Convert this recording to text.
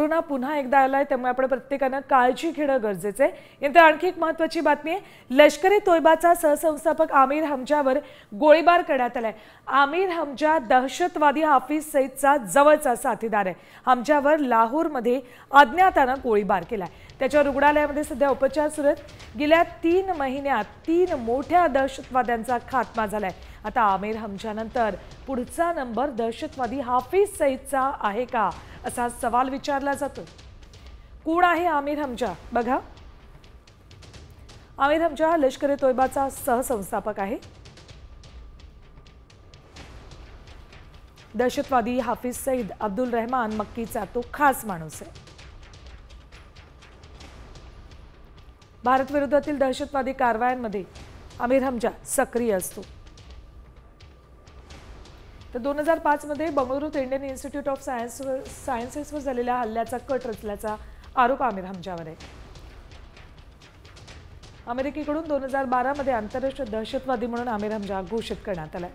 Corona पुन्हा एकदा आलाय, त्यामुळे आपण प्रत्येकानं काळजी घेणं गरजेचं आहे. यानंतर आणखी एक महत्त्वाची बातमी आहे. लष्करी तोयबाचा सहसंस्थापक आमिर हमजावर गोळीबार करण्यात आलाय. आमिर हमजा दहशतवादी हाफिज सईदचा जवळचा साथीदार आहे. हमजावर लाहोरमध्ये अज्ञातानं गोळीबार केलाय. त्याच्या रुग्णालयामध्ये सध्या उपचार सुरू आहेत. गेल्या 3 महिन्यात 3 मोठ्या दहशतवाद्यांचा खात्मा झालाय. आता आमिर हमजानंतर पुढचा नंबर दहशतवादी हाफिज सईदचा आहे का, असा सवाल विचारला जातो. कोण आहे आमिर हमजा? बघा, आमिर हमजा हा लष्कर-ए तोयबाचा सहसंस्थापक आहे. दहशतवादी हाफिज सईद अब्दुल रहमान मक्कीचा तो खास माणूस आहे. भारत विरोधातील दहशतवादी कारवायांमध्ये आमिर हमजा सक्रिय असतो. तर 2005 मध्ये बंगळुरूत इंडियन इन्स्टिट्यूट ऑफ सायन्सेसवर झालेल्या हल्ल्याचा कट रचल्याचा आरोप आमिर हमजावर आहे. अमेरिकेकडून 2012 मध्ये आंतरराष्ट्रीय दहशतवादी म्हणून आमिर हमजा घोषित करण्यात आलाय.